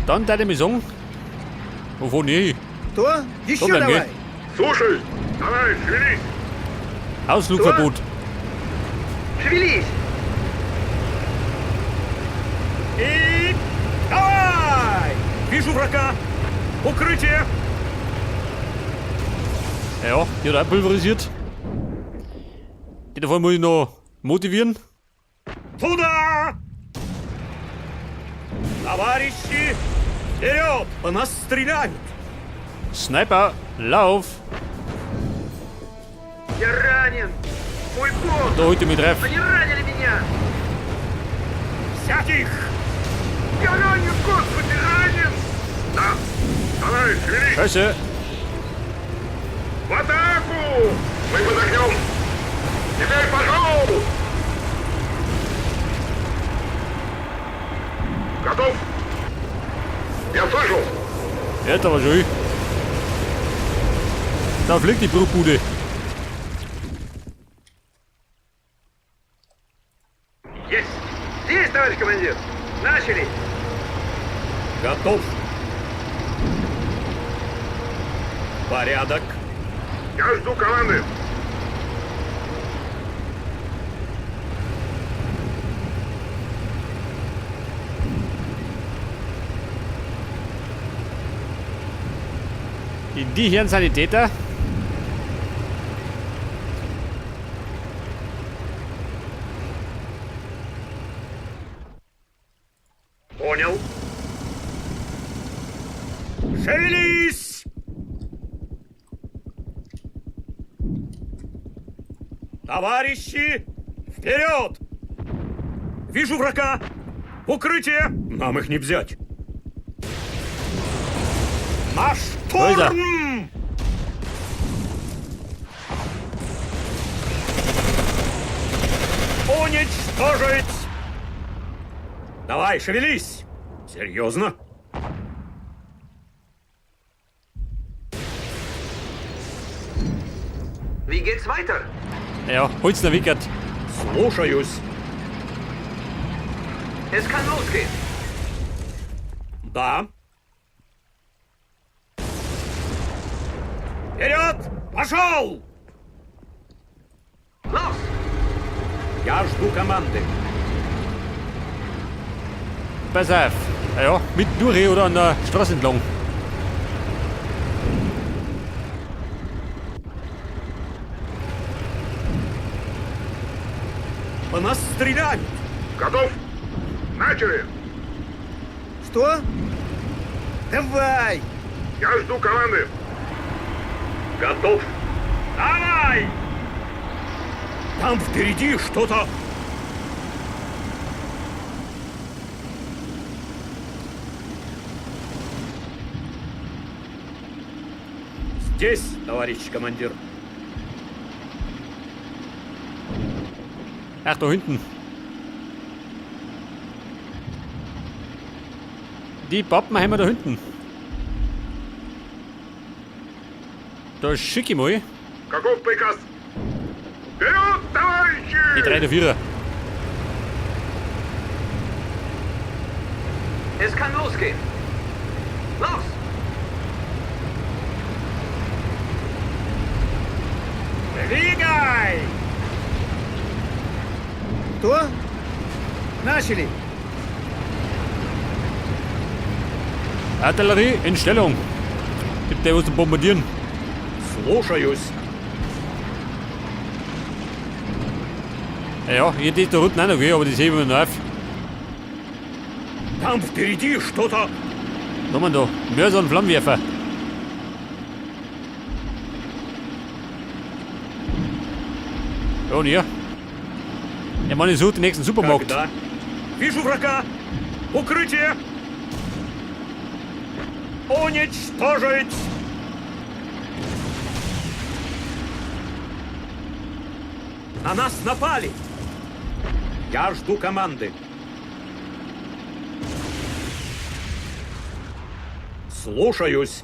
Dann deine Mission. Wovon nie? Что? Еще Проблем давай. нет. Слушай, давай, шевелись. Ausflugverbot. Шевелись. И... Давай! Вижу врага! Укрытие! Ja, die hat auch pulverisiert. Die davon muss ich noch motivieren. Туда! Товарищи! Вперед! По нас стреляют! Sniper, lauf! Я ранен. Мой бог. Da heute mit drauf. Они ранили меня. Взять их! Я ранен, господи, ранен. Да. Давай, шевелись. Scheiße! В атаку! Мы под огнем. Теперь пошел! Готов? Я слышал. Это war schön. Da fliegt die Bruchbude. Есть. Здесь, товарищ командир. Начали. Готов! Порядок! Я жду команды. Die Herren Sanitäter. Понял. Шевелись! Товарищи, вперед! Вижу врага! Укрытие! Нам их не взять. Наш Ой, да. штурм! Уничтожить! Давай, шевелись! Серьезно? Wie geht's weiter? Ja, holt's der Wickert. Слушаюсь. Es kann losgehen. Да. Вперед! Пошел! Los. Я жду команды. Pass auf. Ja, mit durch oder an der Straße entlang. По нас стреляют. Готов? Начали. Что? Давай. Я жду команды. Готов. Давай! Там впереди что-то. Здесь, товарищ командир. Ach, da hinten. Die Pappen haben wir da hinten. Da schick ich mal Каков приказ? Вперед, товарищи! die 3 der 4er. Es kann losgehen. Los. Двигай! Что? Начали. Artillerie in Stellung. Gibt der was zu bombardieren. Слушаюсь. Ja, ich hätte da unten auch noch gehen, aber das heben wir noch auf. Там впереди что-то. Was haben wir da? Mörser und Flammenwerfer. Ja, und hier. Der Mann sucht den nächsten Supermarkt. Когда? Вижу врага. Укрытие. Уничтожить. На нас напали. Я жду команды. Слушаюсь.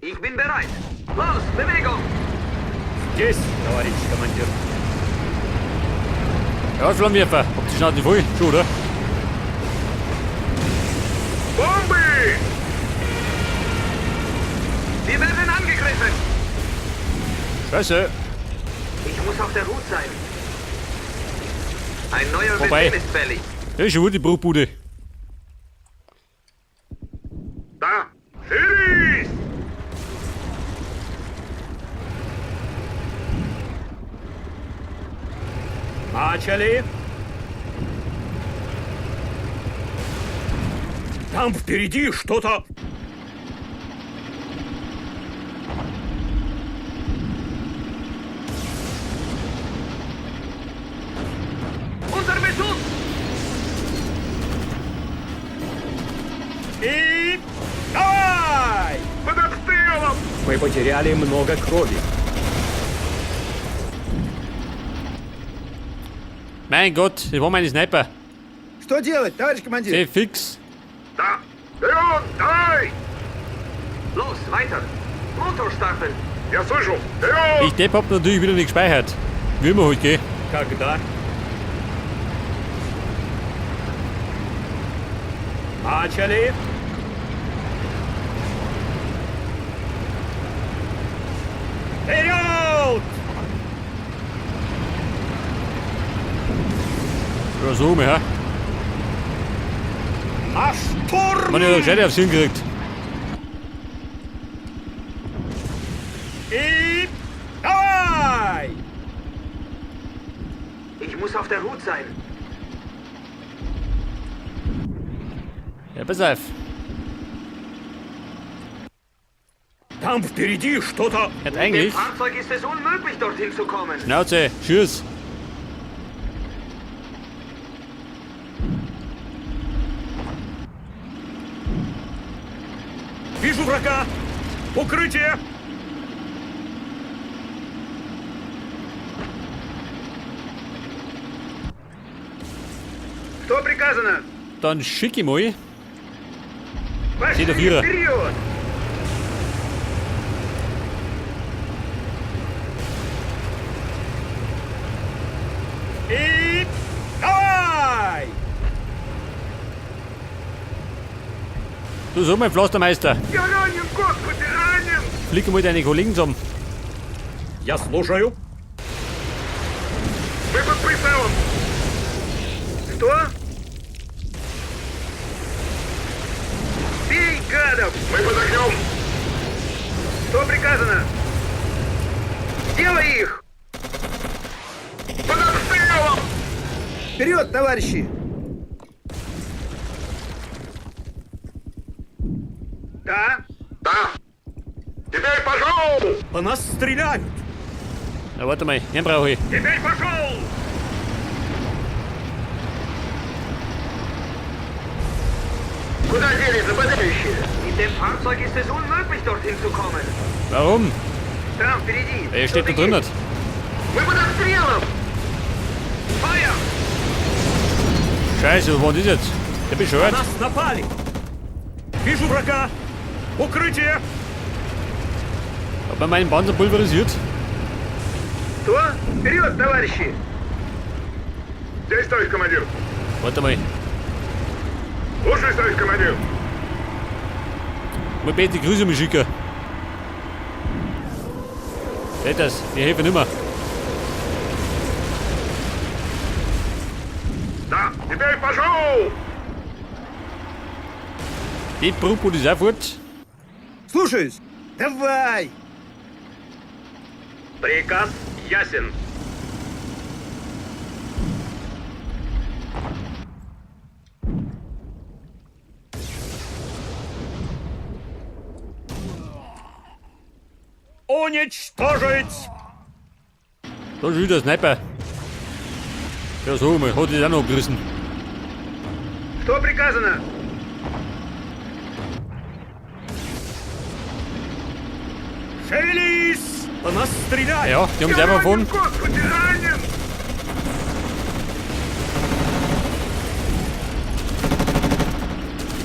Ich bin bereit. Los, Bewegung. Здесь, товарищ командир. Ja, Flammenwerfer. Habt ihr Schnauze voll? Schon, oder? Бомбы! Wir werden angegriffen! Scheiße. Ich muss auf der Hut sein. Ein neuer Vorbei. Befehl ist fällig. Da ist schon wieder die Bruchbude. Да! Шевелись! Начали. Там впереди что-то... Unser Beschuss! И... Давай! Под обстрелом! Мы потеряли много крови. Mein Gott, das war meine Sniper. Что делать, товарищ командир? Sehr fix. Да! Вперед! Давай! Los, weiter! Motor starten! Я слышу! Вперед! Ich Depp hab natürlich wieder nicht gespeichert. Wie immer halt, gell? Когда? Начали. Вперед! Ja, so, ja. На штурм! Man hat ja gescheit aufs Hirn gekriegt. И... Давай! Ich muss auf der Hut sein. Ja, pass auf. Там впереди что-то... Hat Dem eigentlich. Fahrzeug ist es unmöglich, dorthin zu kommen. Schnauze, Schuss. Вижу врага! Укрытие! Что приказано? Dann schick ich mal. Пошли Steht auf ihrer. вперед! И... Давай! Du so, mein Pflastermeister. Я ранен, господи, ранен! Flick mal deine Kollegen zusammen. Я слушаю. Мы под прицелом! Что? Бей, гадов! Мы под огнем! Что приказано? Делай их! Под обстрелом! Вперед, товарищи! Да? Да! Теперь пошел! По нас стреляют. Na, warte mal, den brauche ich. Теперь пошел! Куда делись нападающие? Mit dem Fahrzeug ist es unmöglich, dorthin zu kommen. Warum? Там, впереди. Er steht da Что-то drinnen. есть. Мы под обстрелом! Feuer! Scheiße, wo war das jetzt? Der На bescheuert. нас напали. Вижу врага. Укрытие. Hat man meinen Panzer pulverisiert? Что? Вперед, товарищи! Здесь, товарищ командир! Warte mal. Слушай, товарищ командир! Mal bitte Grüße mich schicken. Seht das, die helfen nimmer. Да! Теперь пошел! Die Bruchbude ist auch fort. Слушаюсь! Давай! Приказ ясен. Уничтожить! Da ist wieder ein Sniper. Ja, so, mal, hat das auch noch abgerissen. Что приказано? Шевелись! По нас стреляют! Ja, die haben sich einfach von. Господи, ранен!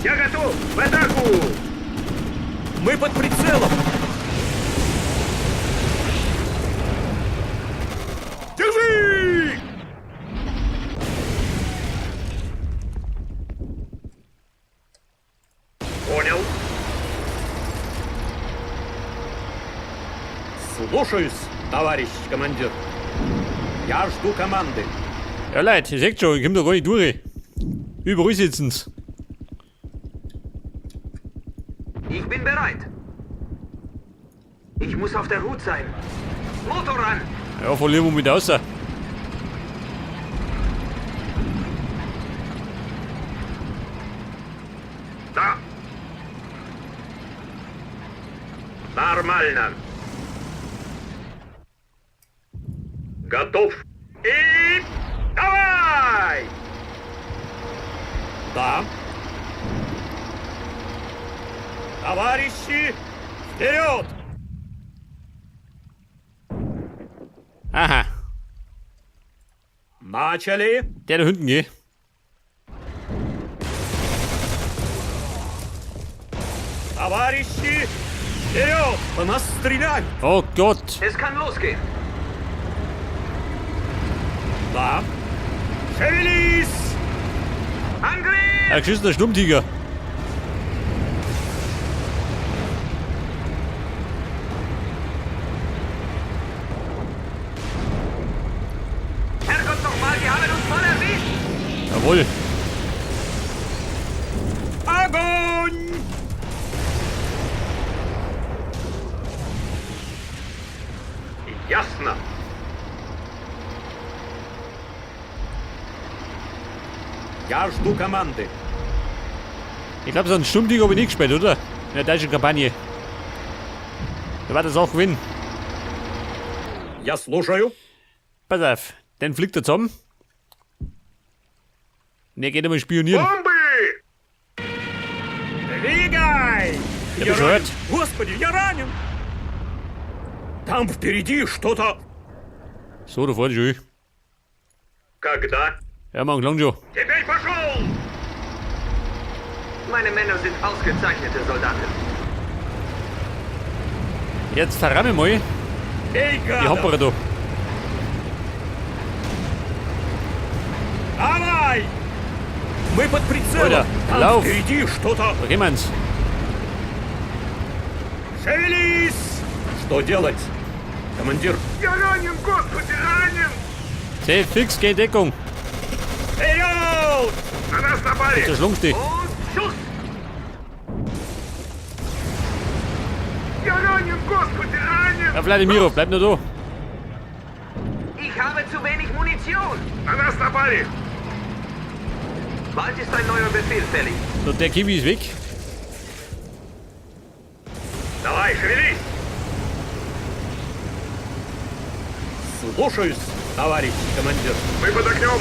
Я готов! В атаку! Мы под прицелом! Держи! Слушаюсь, товарищ командир. Я жду команды. Ja, Leute, ihr seht schon, ich komm da gar nicht durch. Überall sitzen's. Ich bin bereit. Ich muss auf der Hut sein. Motor ran! Ja, verlieren wir mit außer. Да. Нормально. Готов. И давай! Да. Товарищи, вперед! Aha, Начали. der da hinten geht. Товарищи, вперед! По нас стреляют. Oh Gott. Es kann losgehen. Да. Шевелись! Angriff! Ein geschissener Sturmtiger. Herrgott nochmal, die haben uns voll erwischt! Jawohl. Огонь! Ясно. Я жду команды. Ich glaube, so ein Sturmtiger habe ich nicht gespielt, oder? In der deutschen Kampagne. Da war das auch gewinnen. Я слушаю. Pass auf, den fliegt er zusammen. Und er geht einmal spionieren. Бомбы! Двигай! Я Я бежать. ранен. Господи, я ранен! Там впереди что-то... So, da vorne schon. Когда? Ja, machen lang schon. Теперь пошел! Meine Männer sind ausgezeichnete Soldaten. Jetzt verramme mal Эй, die гада! Hopper da. Давай! Мы под прицелом! Оля, Там lauf. впереди что-то... Da gehen wir's. Шевелись! Что делать? Командир, Я ранен, господи, ранен! Safe, fix, geh in Deckung. вперед! На нас напали! Zerschlungst dich. Und Schuss! Я ранен, господи, ранен! Ja, Wladimiro, bleib nur da. Ich habe zu wenig Munition! На нас напали! Bald ist ein neuer Befehl fällig. So, der Kiwi ist weg. Давай, шевелись! Слушаюсь, товарищ командир. Мы под огнем!